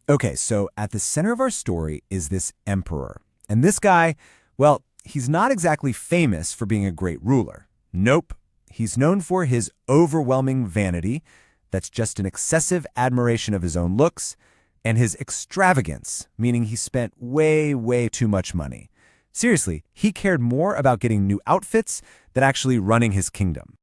Okay, so at the center of our story is this emperor. And this guy, well, he's not exactly famous for being a great ruler. Nope. He's known for his overwhelming vanity, that's just an excessive admiration of his own looks, and his extravagance, meaning he spent way, way too much money. Seriously, he cared more about getting new outfits than actually running his kingdom.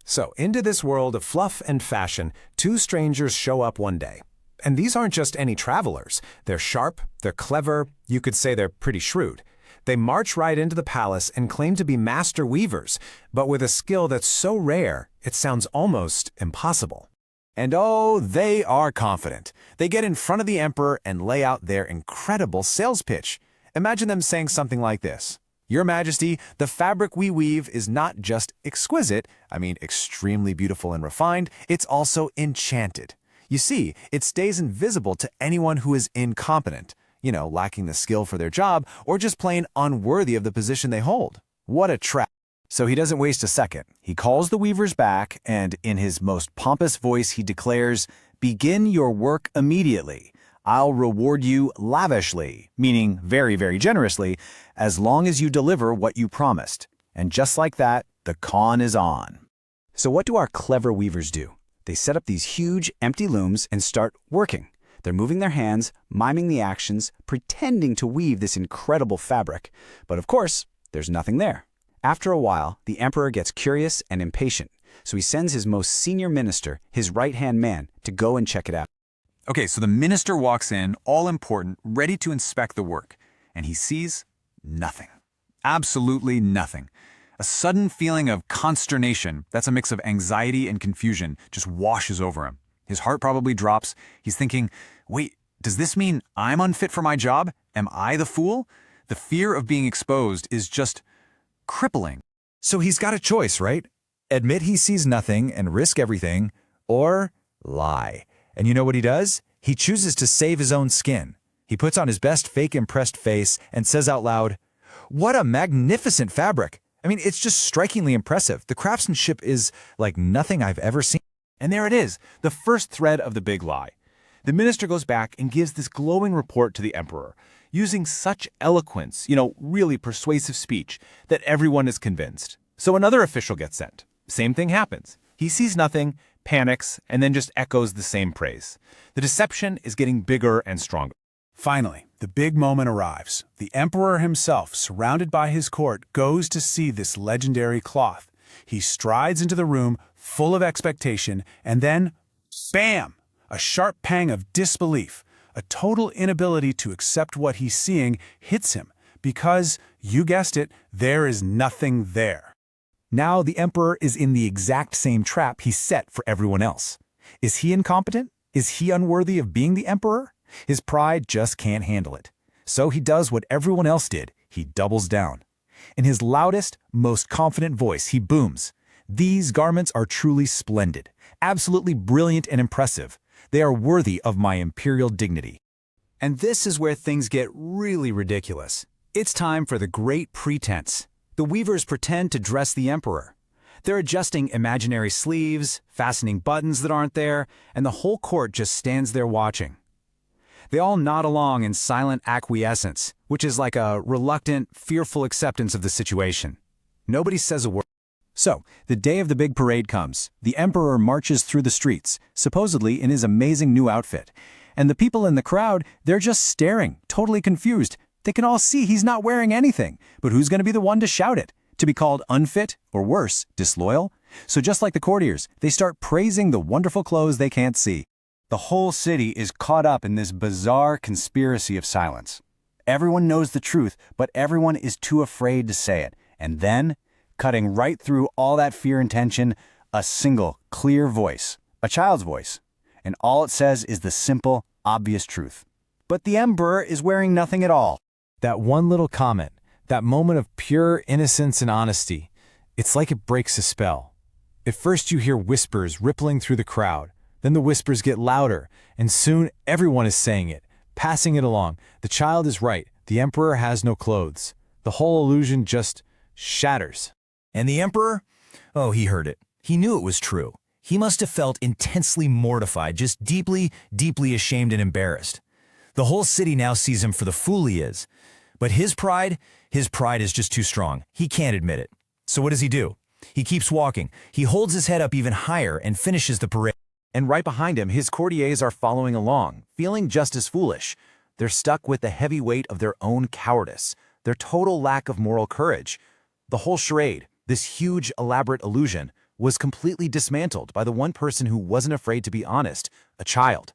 So, into this world of fluff and fashion, two strangers show up one day. And these aren't just any travelers. They're sharp, they're clever, you could say they're pretty shrewd. They march right into the palace and claim to be master weavers, but with a skill that's so rare, it sounds almost impossible. And oh, they are confident. They get in front of the emperor and lay out their incredible sales pitch. Imagine them saying something like this. Your Majesty, the fabric we weave is not just exquisite, extremely beautiful and refined, it's also enchanted. You see, it stays invisible to anyone who is incompetent, lacking the skill for their job, or just plain unworthy of the position they hold. What a trap. So he doesn't waste a second. He calls the weavers back, and in his most pompous voice he declares, "Begin your work immediately. I'll reward you lavishly," meaning very, very generously, as long as you deliver what you promised. And just like that, the con is on. So what do our clever weavers do? They set up these huge, empty looms and start working. They're moving their hands, miming the actions, pretending to weave this incredible fabric. But of course, there's nothing there. After a while, the emperor gets curious and impatient, so he sends his most senior minister, his right-hand man, to go and check it out. Okay, so the minister walks in, all important, ready to inspect the work, and he sees nothing. Absolutely nothing. A sudden feeling of consternation, that's a mix of anxiety and confusion, just washes over him. His heart probably drops. He's thinking, wait, does this mean I'm unfit for my job? Am I the fool? The fear of being exposed is just crippling. So he's got a choice, right? Admit he sees nothing and risk everything, or lie. And you know what he does? He chooses to save his own skin. He puts on his best fake impressed face and says out loud, "What a magnificent fabric! It's just strikingly impressive. The craftsmanship is like nothing I've ever seen." And there it is, the first thread of the big lie. The minister goes back and gives this glowing report to the emperor, using such eloquence, really persuasive speech, that everyone is convinced. So another official gets sent. Same thing happens. He sees nothing, panics, and then just echoes the same praise. The deception is getting bigger and stronger. Finally, the big moment arrives. The emperor himself, surrounded by his court, goes to see this legendary cloth. He strides into the room, full of expectation, and then, bam! A sharp pang of disbelief. A total inability to accept what he's seeing hits him, because, you guessed it, there is nothing there. Now the emperor is in the exact same trap he set for everyone else. Is he incompetent? Is he unworthy of being the emperor? His pride just can't handle it. So he does what everyone else did. He doubles down. In his loudest, most confident voice, he booms, "These garments are truly splendid, absolutely brilliant and impressive. They are worthy of my imperial dignity." And this is where things get really ridiculous. It's time for the great pretense. The weavers pretend to dress the emperor. They're adjusting imaginary sleeves, fastening buttons that aren't there, and the whole court just stands there watching. They all nod along in silent acquiescence, which is like a reluctant, fearful acceptance of the situation. Nobody says a word. So, the day of the big parade comes. The emperor marches through the streets, supposedly in his amazing new outfit. And the people in the crowd, they're just staring, totally confused. They can all see he's not wearing anything, but who's going to be the one to shout it? To be called unfit, or worse, disloyal? So just like the courtiers, they start praising the wonderful clothes they can't see. The whole city is caught up in this bizarre conspiracy of silence. Everyone knows the truth, but everyone is too afraid to say it. And then, cutting right through all that fear and tension, a single, clear voice, a child's voice. And all it says is the simple, obvious truth. But the emperor is wearing nothing at all. That one little comment, that moment of pure innocence and honesty, it's like it breaks a spell. At first you hear whispers rippling through the crowd. Then the whispers get louder, and soon everyone is saying it, passing it along. The child is right. The emperor has no clothes. The whole illusion just shatters. And the emperor? Oh, he heard it. He knew it was true. He must have felt intensely mortified, just deeply, deeply ashamed and embarrassed. The whole city now sees him for the fool he is. But his pride is just too strong. He can't admit it. So what does he do? He keeps walking. He holds his head up even higher and finishes the parade. And right behind him, his courtiers are following along, feeling just as foolish. They're stuck with the heavy weight of their own cowardice, their total lack of moral courage. The whole charade, this huge, elaborate illusion, was completely dismantled by the one person who wasn't afraid to be honest, a child.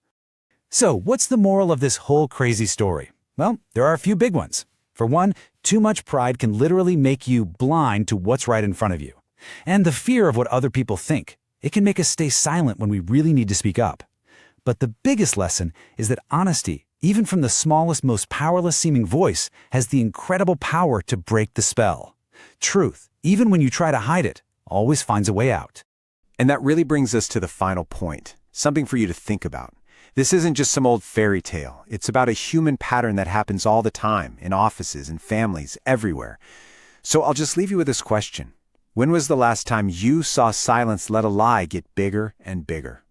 So, what's the moral of this whole crazy story? Well, there are a few big ones. For one, too much pride can literally make you blind to what's right in front of you. And the fear of what other people think. It can make us stay silent when we really need to speak up. But the biggest lesson is that honesty, even from the smallest, most powerless-seeming voice, has the incredible power to break the spell. Truth, even when you try to hide it, always finds a way out. And that really brings us to the final point, something for you to think about. This isn't just some old fairy tale. It's about a human pattern that happens all the time, in offices and families, everywhere. So I'll just leave you with this question. When was the last time you saw silence let a lie get bigger and bigger?